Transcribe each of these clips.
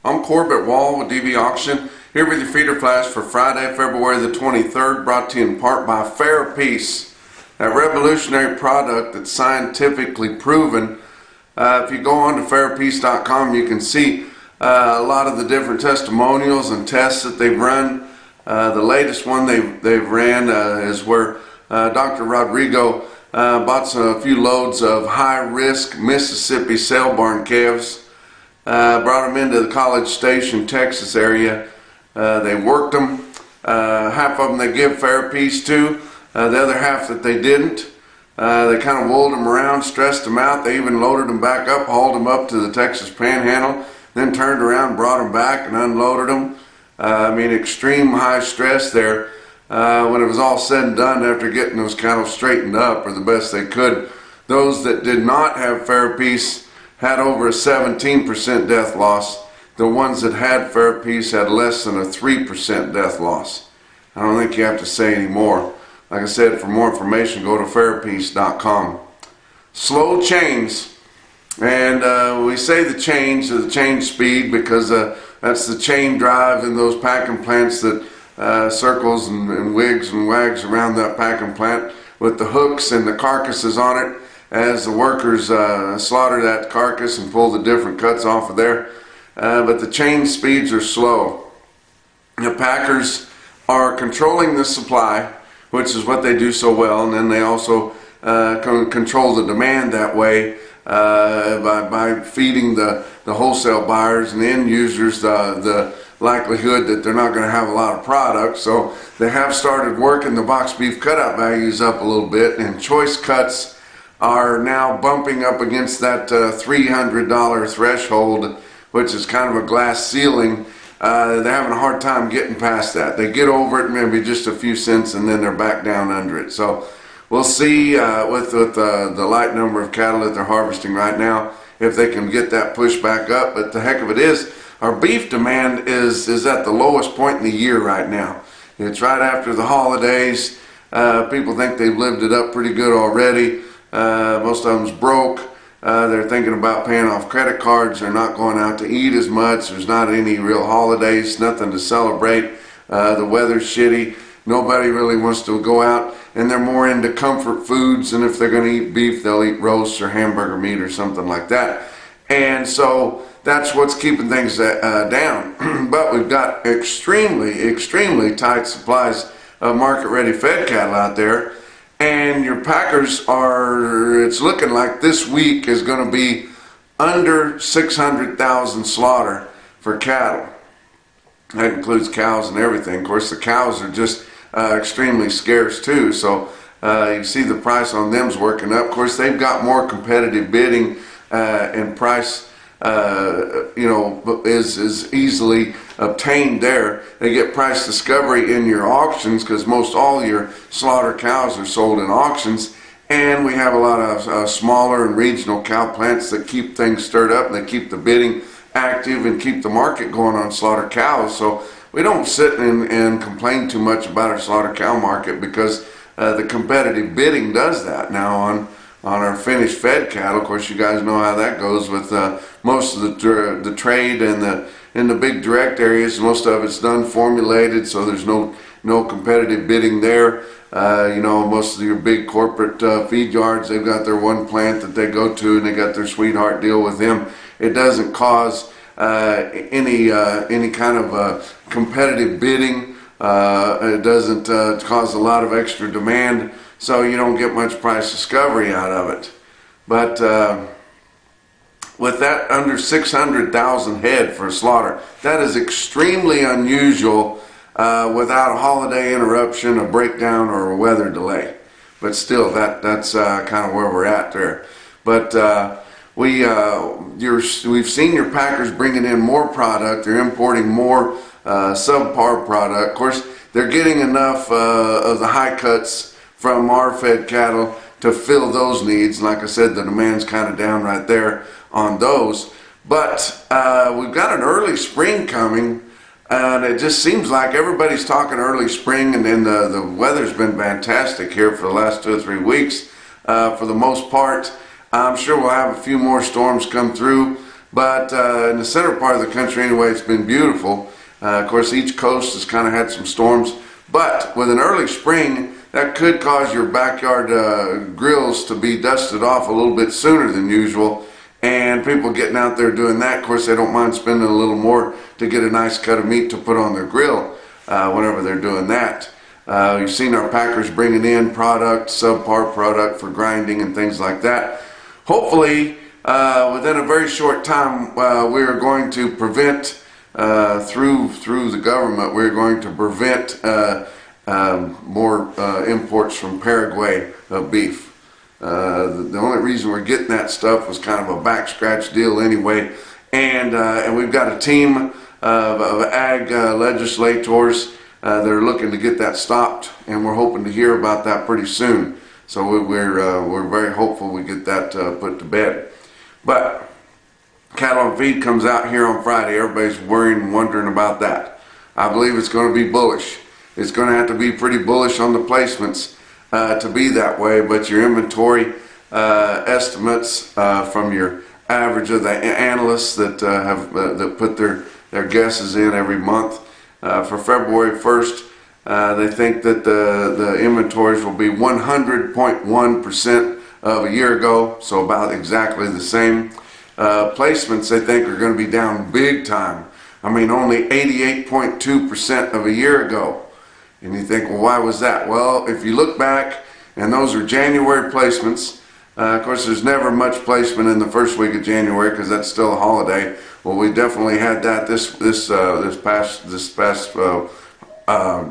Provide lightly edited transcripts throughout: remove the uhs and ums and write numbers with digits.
I'm Corbett Wall with DVAuction, here with your feeder flash for Friday, February the 23rd, brought to you in part by Fairpiece, that revolutionary product that's scientifically proven. If you go on to fairpiece.com, you can see a lot of the different testimonials and tests that they've run. The latest one they've ran is where Dr. Rodrigo bought a few loads of high-risk Mississippi sale barn calves. Brought them into the College Station, Texas area. They worked them. Half of them they give Fairpiece to, the other half that they didn't. They kind of wooled them around, stressed them out. They even loaded them back up, hauled them up to the Texas Panhandle, then turned around, brought them back and unloaded them. I mean, extreme high stress there. When it was all said and done, after getting those cattle straightened up, or the best they could, those that did not have Fairpiece had over a 17% death loss. The ones that had Fairpiece had less than a 3% death loss. I don't think you have to say any more. Like I said, for more information, go to fairpiece.com. Slow chains, and we say the change speed because that's the chain drive in those packing plants that circles and wigs and wags around that packing plant with the hooks and the carcasses on it, as the workers slaughter that carcass and pull the different cuts off of there. But the chain speeds are slow. The packers are controlling the supply, which is what they do so well, and then they also control the demand that way by feeding the wholesale buyers and the end users the likelihood that they're not going to have a lot of product. So they have started working the box beef cutout values up a little bit, and choice cuts are now bumping up against that $300 threshold, which is kind of a glass ceiling. They're having a hard time getting past that. They get over it maybe just a few cents, and then they're back down under it. So we'll see with the light number of cattle that they're harvesting right now if they can get that push back up. But the heck of it is, our beef demand is at the lowest point in the year right now. It's right after the holidays. People think they've lived it up pretty good already. Most of them's broke. They're thinking about paying off credit cards. They're not going out to eat as much. There's not any real holidays, nothing to celebrate. The weather's shitty. Nobody really wants to go out, and they're more into comfort foods, and if they're going to eat beef, they'll eat roasts or hamburger meat or something like that. And so that's what's keeping things down. But we've got extremely tight supplies of market-ready fed cattle out there. And your packers it's looking like this week is going to be under 600,000 slaughter for cattle. That includes cows and everything. Of course, the cows are just extremely scarce too. So you see the price on them's working up. Of course, they've got more competitive bidding, and price is easily obtained there. They get price discovery in your auctions, because most all your slaughter cows are sold in auctions, and we have a lot of smaller and regional cow plants that keep things stirred up, and they keep the bidding active and keep the market going on slaughter cows. So we don't sit and complain too much about our slaughter cow market, because the competitive bidding does that now on our finished fed cattle. Of course, you guys know how that goes with most of the trade and in the big direct areas. Most of it's done formulated, so there's no competitive bidding there. Most of your big corporate feed yards, they've got their one plant that they go to, and they got their sweetheart deal with them. It doesn't cause any kind of competitive bidding. It doesn't cause a lot of extra demand, so you don't get much price discovery out of it. But with that under 600,000 head for slaughter, that is extremely unusual without a holiday interruption, a breakdown, or a weather delay. But still, that's kind of where we're at there. But we've seen your packers bringing in more product. They're importing more subpar product. Of course, they're getting enough of the high cuts from our fed cattle to fill those needs. Like I said, the demand's kind of down right there on those. But we've got an early spring coming, and it just seems like everybody's talking early spring, and then the weather's been fantastic here for the last 2 or 3 weeks for the most part. I'm sure we'll have a few more storms come through. But in the center part of the country anyway, it's been beautiful. Of course, each coast has kind of had some storms, but with an early spring, that could cause your backyard grills to be dusted off a little bit sooner than usual. And people getting out there doing that, of course, they don't mind spending a little more to get a nice cut of meat to put on their grill whenever they're doing that. You've seen our packers bringing in product, subpar product for grinding and things like that. Hopefully, within a very short time, we are going to prevent, through the government, we're going to prevent more imports from Paraguay of beef. The only reason we're getting that stuff was kind of a back scratch deal anyway, and we've got a team of ag legislators that are looking to get that stopped, and we're hoping to hear about that pretty soon. So we're very hopeful we get that put to bed. But cattle on feed comes out here on Friday. Everybody's worrying and wondering about that. I believe it's going to be bullish. It's going to have to be pretty bullish on the placements to be that way, but your inventory estimates from your average of the analysts that that put their guesses in every month for February 1st, they think that the inventories will be 100.1% of a year ago, so about exactly the same. Placements they think are going to be down big time. I mean, only 88.2% of a year ago. And you think, well, why was that? Well, if you look back, and those are January placements, of course, there's never much placement in the first week of January because that's still a holiday. Well, we definitely had that this past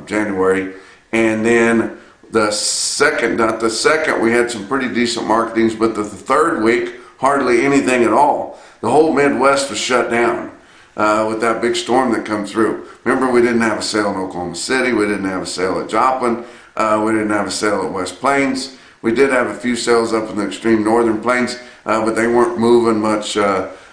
January, and then the second, not the second, we had some pretty decent marketings, but the third week, hardly anything at all. The whole Midwest was shut down with that big storm that come through. Remember, we didn't have a sale in Oklahoma City, we didn't have a sale at Joplin, we didn't have a sale at West Plains. We did have a few sales up in the extreme northern plains, but they weren't moving much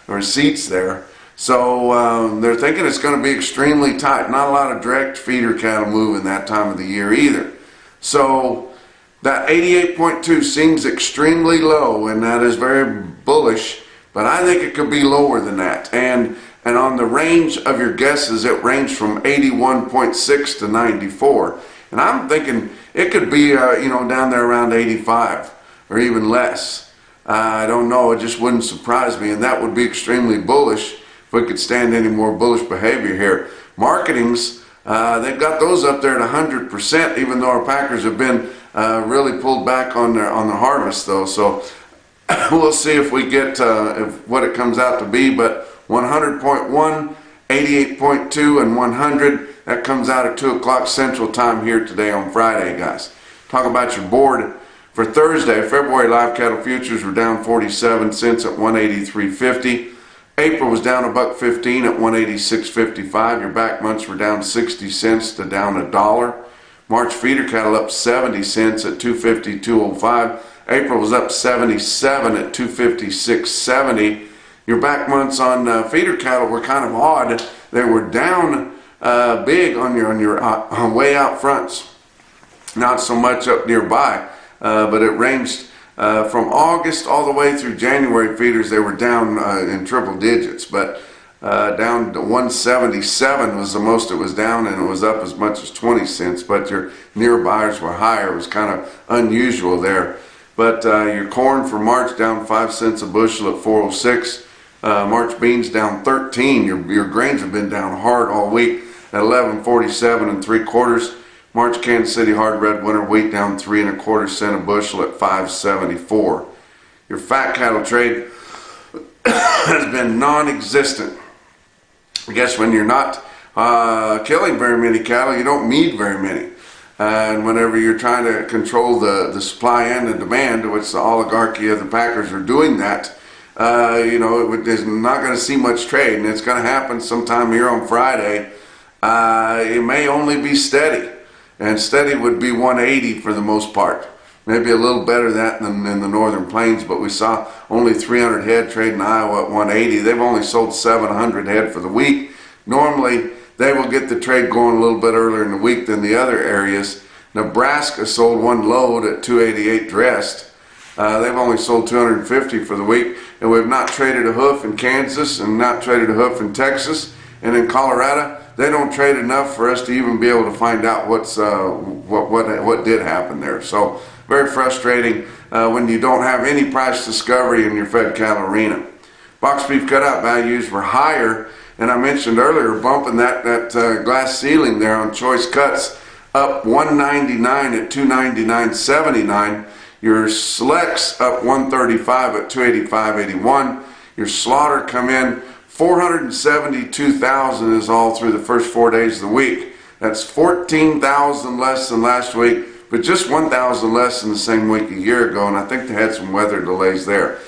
receipts there. So they're thinking it's going to be extremely tight. Not a lot of direct feeder cattle moving that time of the year either. So that 88.2 seems extremely low, and that is very bullish, but I think it could be lower than that. And on the range of your guesses, it ranged from 81.6 to 94. And I'm thinking it could be, down there around 85 or even less. I don't know, it just wouldn't surprise me, and that would be extremely bullish if we could stand any more bullish behavior here. Marketings, they've got those up there at 100%, even though our packers have been really pulled back on the harvest though. So we'll see if we get what it comes out to be, but 100.1, 88.2, and 100, that comes out at 2 o'clock Central Time here today on Friday, guys. Talk about your board. For Thursday, February live cattle futures were down 47 cents at 183.50. April was down $1.15 at 186.55. Your back months were down 60 cents to down $1. March feeder cattle up 70 cents at 250.205. April was up 77 at 256.70. Your back months on feeder cattle were kind of odd. They were down big on your way out fronts, not so much up nearby, but it ranged from August all the way through January. Feeders, they were down in triple digits, but down to 177 was the most it was down, and it was up as much as 20 cents, but your nearbys were higher. It was kind of unusual there. But your corn for March down 5 cents a bushel at 406. March beans down 13. Your grains have been down hard all week at 11.47 3/4. March Kansas City hard red winter wheat down 3 1/4 cents a bushel at 5.74. Your fat cattle trade has been non-existent. I guess when you're not killing very many cattle, you don't need very many. And whenever you're trying to control the supply and the demand, which the oligarchy of the packers are doing that, it's not going to see much trade, and it's going to happen sometime here on Friday. It may only be steady, and steady would be 180 for the most part. Maybe a little better that than in the northern plains, but we saw only 300 head trade in Iowa at 180. They've only sold 700 head for the week. Normally, they will get the trade going a little bit earlier in the week than the other areas. Nebraska sold one load at 288 dressed. They've only sold 250 for the week, and we've not traded a hoof in Kansas and not traded a hoof in Texas, and in Colorado they don't trade enough for us to even be able to find out what did happen there. So very frustrating when you don't have any price discovery in your fed cattle arena. Box beef cutout values were higher, and I mentioned earlier bumping that glass ceiling there on choice cuts up 199 at 299.79. Your selects up 135 at 285.81. Your slaughter come in 472,000 is all through the first 4 days of the week. That's 14,000 less than last week, but just 1,000 less than the same week a year ago, and I think they had some weather delays there.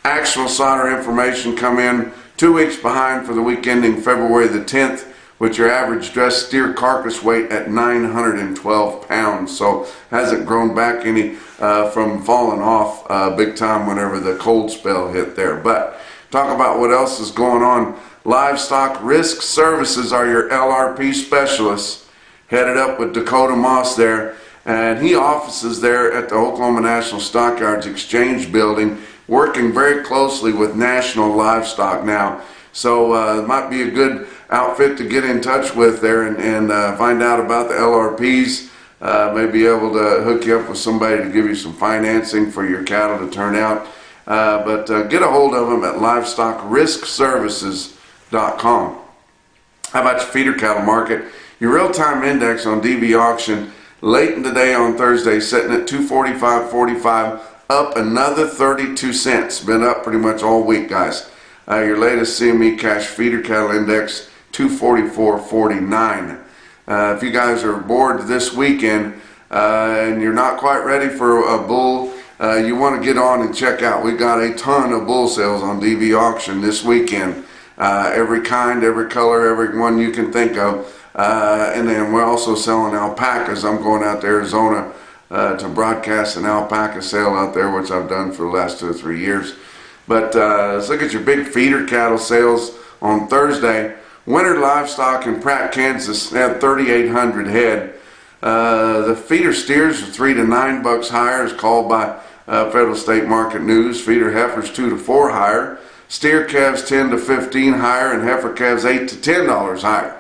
Actual slaughter information come in 2 weeks behind for the week ending February the 10th, with your average dressed steer carcass weight at 912 pounds. So hasn't grown back any from falling off big time whenever the cold spell hit there. But talk about what else is going on. Livestock Risk Services are your LRP specialists, headed up with Dakota Moss there, and he offices there at the Oklahoma National Stockyards Exchange Building, working very closely with National Livestock now. So it might be a good outfit to get in touch with there and find out about the LRPs. Maybe able to hook you up with somebody to give you some financing for your cattle to turn out. But get a hold of them at livestockriskservices.com. How about your feeder cattle market? Your real-time index on DVAuction late in the day on Thursday sitting at 245.45, up another 32 cents. Been up pretty much all week, guys. Your latest CME cash feeder cattle index 244.49. If you guys are bored this weekend and you're not quite ready for a bull, you want to get on and check out. We got a ton of bull sales on DVAuction this weekend. Every kind, every color, every one you can think of. And then we're also selling alpacas. I'm going out to Arizona to broadcast an alpaca sale out there, which I've done for the last 2 or 3 years. But let's look at your big feeder cattle sales on Thursday. Winter livestock in Pratt, Kansas, they had 3,800 head. The feeder steers are $3 to $9 higher, as called by Federal State Market News. Feeder heifers $2 to $4 higher. Steer calves $10 to $15 higher, and heifer calves $8 to $10 higher.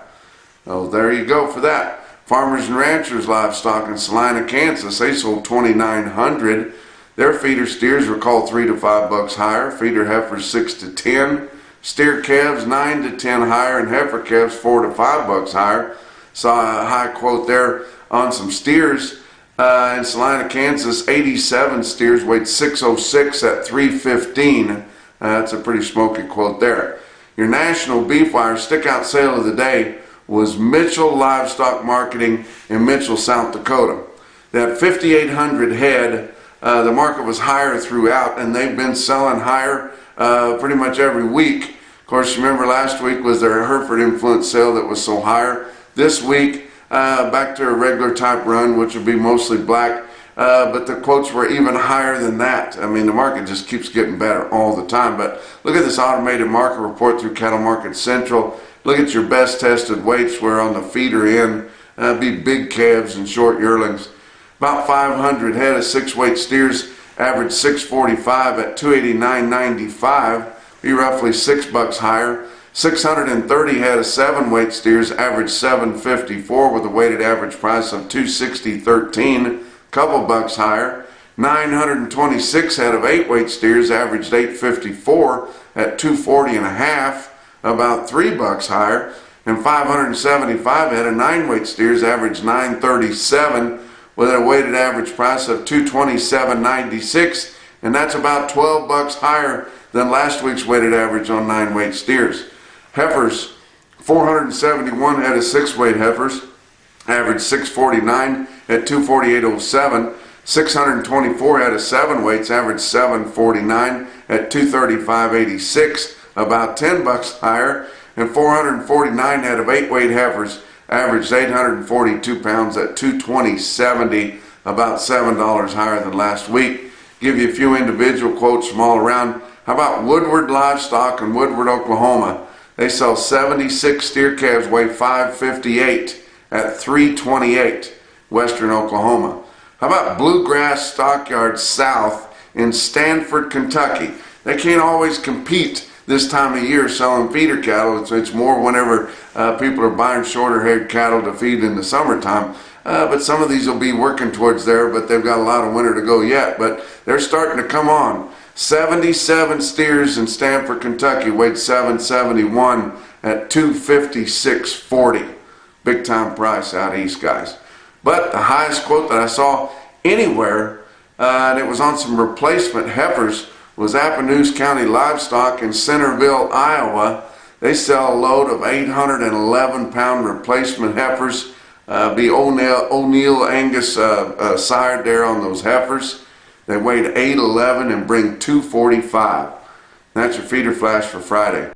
Well, there you go for that. Farmers and ranchers livestock in Salina, Kansas, they sold 2,900. Their feeder steers were called $3 to $5 higher. Feeder heifers $6 to $10. Steer calves $9 to $10 higher, and heifer calves $4 to $5 higher. Saw a high quote there on some steers in Salina, Kansas. 87 steers weighed 606 at 315. That's a pretty smoky quote there. Your National Beefwire stick-out sale of the day was Mitchell Livestock Marketing in Mitchell, South Dakota. They had 5,800 head. The market was higher throughout, and they've been selling higher pretty much every week. Of course, remember last week was their Hereford influence sale that was so higher. This week, back to a regular type run, which would be mostly black, but the quotes were even higher than that. I mean, the market just keeps getting better all the time. But look at this automated market report through Cattle Market Central. Look at your best tested weights where on the feeder end, be big calves and short yearlings. About 500 head of 6-weight steers average 645 at 289.95, be roughly $6 higher. 630 head of 7-weight steers average 754 with a weighted average price of 260.13, couple bucks higher. 926 head of 8-weight steers averaged 854 at 240.5, about $3 higher. And 575 head of 9-weight steers averaged 937 with a weighted average price of $227.96, and that's about $12 higher than last week's weighted average on 9-weight steers. Heifers, 471 head of 6-weight heifers, averaged 649 at 248.07. 624 head of 7-weights, averaged 749 at 235.86, about $10 higher. And 449 head of 8-weight heifers averaged 842 pounds at 220.70, about $7 higher than last week. Give you a few individual quotes from all around. How about Woodward Livestock in Woodward, Oklahoma? They sell 76 steer calves, weigh 558 at 328, Western Oklahoma. How about Bluegrass Stockyards South in Stanford, Kentucky. They can't always compete this time of year selling feeder cattle. It's more whenever people are buying shorter haired cattle to feed in the summertime. But some of these will be working towards there, but they've got a lot of winter to go yet. But they're starting to come on. 77 steers in Stanford, Kentucky, weighed 771 at $256.40. Big time price out east, guys. But the highest quote that I saw anywhere, and it was on some replacement heifers, was Appanoose County Livestock in Centerville, Iowa. They sell a load of 811-pound replacement heifers. Be O'Neill Angus sire there on those heifers. They weighed 811 and bring 245. That's your feeder flash for Friday.